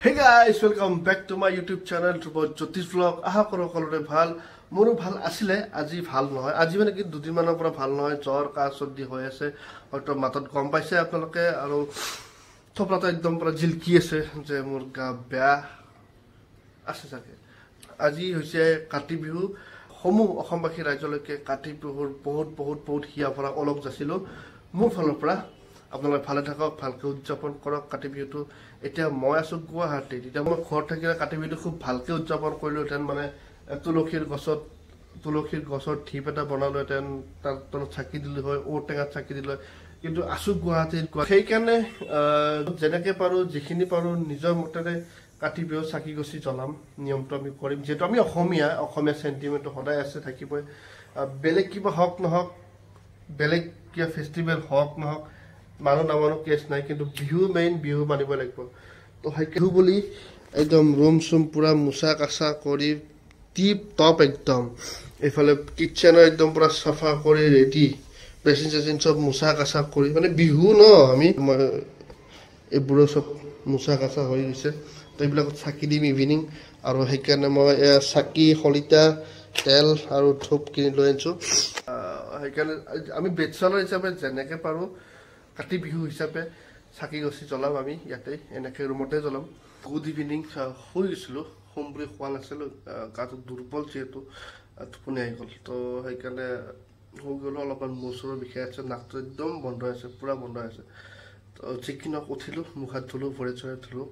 Hey guys, welcome back to my YouTube channel to Jyotish vlog. Aha koro kolore bhal, moru bhal asile, aji bhal nohoy. Aji mane ki dudin maনৰ পৰা ভাল নহয়, জ্বৰ কাহ সৰ্দি হৈ আছে, হয়তো মাতত গম পাইছে আপোনালোকে আৰু থপৰাটো একদম পৰা জিলকি আছে যে মোৰ গা বেয়া আছে চাগে। আজি হৈছে কাতি বিহু, সমূহ অসমবাসী ৰাজ্যলৈকে কাতি বিহুৰ বহুত হিয়া ভৰা অলক যাচিলো মোৰ ফালৰ পৰা। আপোনালোকে ভালে থাকক, ভালকে উদযাপন কৰক কাতি বিহুটো। এতিয়া মই আছো গুৱাহাটীত, এতিয়া মই ঘৰত থাকিলে কাতি বিহুটো খুব ভালকে উদযাপন কৰিলোহেঁতেন। মানে তুলসীৰ গছৰ ঢিপ এটা বনালোহেঁতেন, তাৰ তলত চাকি দিলো হয়, ঔটেঙাত চাকি দিলো হয়। কিন্তু আছো গুৱাহাটীত, সেইকাৰণে যেনেকে পাৰো যিখিনি পাৰো নিজৰ মতেৰে কাতি বিহু চাকি গছি জ্বলাম, নিয়মটো আমি কৰিম। যিহেতু আমি অসমীয়া চেণ্টিমেণ্টটো সদায় আছে, থাকিবই। বেলেগ কিবা হওক নহওক, বেলেগ কিবা ফেষ্টিভেল হওক নহওক, মানুহ নামানো কেছ নাই, কিন্তু বিহু মেইন, বিহু মানিব লাগিব। তো বিহু বুলি একদম ৰুম চুম পুৰা মোচা কাচা কৰি টিপ টপ একদম, এইফালে কিটচেনৰ একদম পুৰা চাফা কৰি ৰেডি, বেচিন চেচিন চব মোচা কাচা কৰি, মানে বিহু ন আমি এইবোৰো চব মোচা কাচা হৈ গৈছে। তো এইবিলাকত চাকি দিম ইভিনিং, আৰু সেইকাৰণে মই চাকি, শলিতা, তেল আৰু ধূপ কিনি লৈ আনিছোঁ। সেইকাৰণে আমি বেচেলৰ হিচাপে যেনেকৈ পাৰোঁ কাতি বিহু হিচাপে চাকি গছি জ্বলাম। আমি ইয়াতে এনেকৈ ৰুমতে জ্বলাম। গুড ইভিনিং, শুই গৈছিলোঁ, শুম বুলি খোৱা নাছিলোঁ, গাটো দুৰ্বল যিহেতু, টোপনি আহি গ'ল। তো সেইকাৰণে শুই গ'লোঁ। অলপমান মূৰ চূৰৰ বিষাই আছে, নাকটো একদম বন্ধ হৈ আছে, পূৰা বন্ধ হৈ আছে। তো যিখিনক উঠিলোঁ, মুখ হাত ধুলোঁ, ভৰি চৰি ধুলোঁ,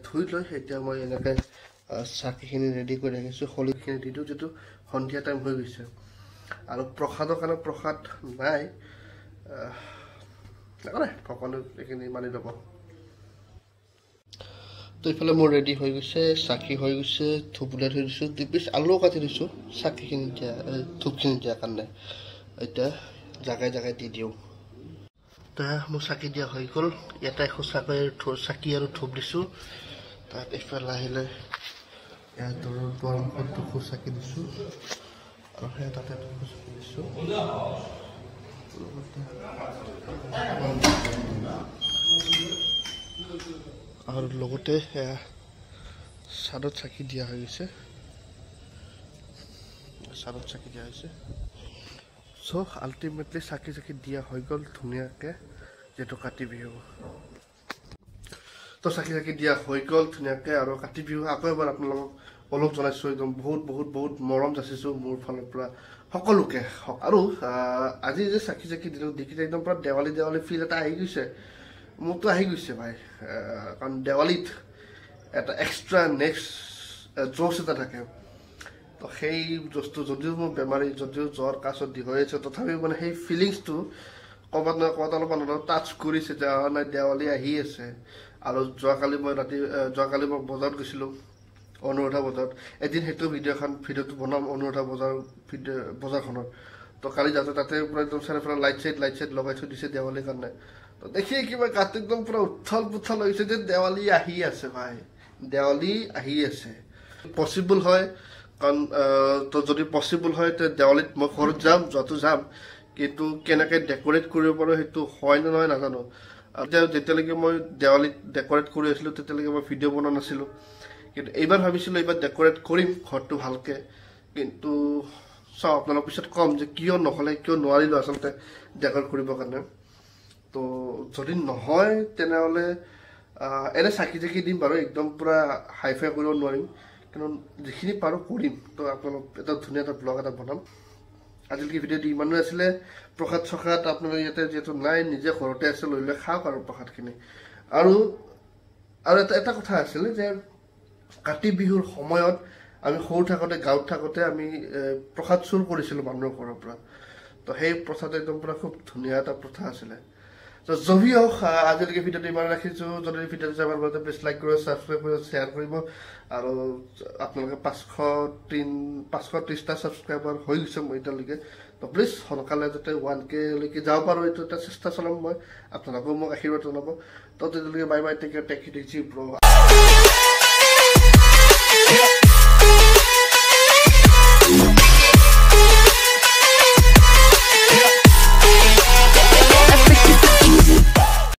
ধুই লৈ এতিয়া মই এনেকৈ চাকিখিনি ৰেডি কৰি ৰাখিছোঁ। খলিখিনি দি দিওঁ, যিটো সন্ধিয়া টাইম হৈ গৈছে। আৰু প্ৰসাদৰ কাৰণে প্ৰসাদ নাই, ভগৱানে এইখিনি মানি ল'ব। তো এইফালে মোৰ ৰেডি হৈ গৈছে, চাকি হৈ গৈছে, ধূপ উলিয়াই থৈ দিছোঁ, 2 পিচ আলুও কাটি দিছোঁ চাকিখিনি দিয়া, ধূপখিনি দিয়াৰ কাৰণে। এতিয়া জাগাই দি দিওঁ। এতিয়া মোৰ চাকি দিয়া হৈ গ'ল। ইয়াতে সঁচাকৈ চাকি আৰু ধূপ দিছোঁ। তাত এইফালে আহিলে ইয়াত দুৱাৰমুখত চাকি দিছোঁ, আৰু সেই তাতে চাকি দিছোঁ, আৰু লগতে চাদত চাকি দিয়া হৈ গৈছে, চ' আল্টিমেটলি চাকি দিয়া হৈ গ'ল ধুনীয়াকৈ, যিহেতু কাতি বিহু। তো চাকি দিয়া হৈ গ'ল ধুনীয়াকৈ, আৰু কাতি বিহু আকৌ এবাৰ আপোনালোকক অলপ জনাইছোঁ। একদম বহুত মৰম যাচিছোঁ মোৰ ফালৰ পৰা সকলোকে। আৰু আজি যে চাকি দিলোঁ, দেখিলে একদম পুৰা দেৱালী ফিল এটা আহি গৈছে, মোৰতো আহি গৈছে ভাই। কাৰণ দেৱালীত এটা এক্সট্ৰা নেক্সট জোচ এটা থাকে। তো সেই জোচটো, যদিও মোৰ বেমাৰী, যদিও জ্বৰ কাহ চৰ্দি হৈ আছে, তথাপিও মানে সেই ফিলিংছটো ক'ৰবাত নহয় ক'ৰবাত অলপমান টাচ কৰিছে যে নাই দেৱালী আহি আছে। আৰু যোৱাকালি মই বজাৰত গৈছিলোঁ, অনুৰাধা বজাৰত। এদিন সেইটো ভিডিঅ'টো বনাম, অনুৰাধা বজাৰখনৰ। তো কালি যাওঁতে তাতে পুৰা একদম চাৰিওফালে লাইট চাইট লগাই থৈ দিছে দেৱালীৰ কাৰণে। তো দেখিয়ে কিবা গাটো একদম পুৰা উথল পুথল হৈছে যে দেৱালী আহি আছে ভাই, দেৱালী আহি আছে। পচিবল হয়, কাৰণ তো যদি পচিবল হয় তে দেৱালীত মই ঘৰত যোৱাটো যাম, কিন্তু কেনেকৈ ডেক'ৰেট কৰিব পাৰোঁ সেইটো হয় নে নহয় নাজানো। যেতিয়ালৈকে মই দেৱালীত ডেক'ৰেট কৰি আছিলোঁ তেতিয়ালৈকে মই ভিডিঅ' বনোৱা নাছিলোঁ, কিন্তু এইবাৰ ভাবিছিলোঁ এইবাৰ ডেক'ৰেট কৰিম ঘৰটো ভালকৈ। কিন্তু চাওঁ, আপোনালোকৰ পিছত ক'ম যে কিয় নোৱাৰিলোঁ আচলতে ডেক'ৰেট কৰিবৰ কাৰণে। তো যদি নহয় তেনেহ'লে এনে চাকি দিম বাৰু, একদম পূৰা হাইফাই কৰিব নোৱাৰিম, কিন্তু যিখিনি পাৰোঁ কৰিম। তো আপোনালোক এটা ধুনীয়া এটা ব্লগ এটা বনাম। আজিলৈকে ভিডিঅ'টো ইমানো আছিলে। প্ৰসাদ চসাদ আপোনালোকে ইয়াতে যিহেতু নাই, নিজে ঘৰতে আছে, লৈ খাওক আৰু প্ৰসাদখিনি। আৰু এটা কথা আছিলে যে কাতি বিহুৰ সময়ত আমি সৰু থাকোঁতে, গাঁৱত থাকোঁতে আমি প্ৰসাদ চুৰ কৰিছিলোঁ মানুহৰ ঘৰৰ পৰা। তো সেই প্ৰথাটো একদম পুৰা খুব ধুনীয়া এটা প্ৰথা আছিলে। তো জবি হওক, আজিলৈকে ভিডিঅ'টো ইমান ৰাখিছোঁ। যদি ভিডিঅ'টো চাই ভাল পালে প্লিজ লাইক কৰিব, ছাবস্ক্ৰাইব কৰিব, শ্বেয়াৰ কৰিব। আৰু আপোনালোকে 530টা ছাবস্ক্ৰাইবাৰ হৈ গৈছে মই এতিয়ালৈকে। তো প্লিজ সোনকালে যাতে 1K লৈকে যাব পাৰোঁ, এইটো এটা চেষ্টা চলাম মই। আপোনালোকেও মোক আশীৰ্বাদ জনাব। তো তেতিয়ালৈকে bye, take care, take it easy bro'.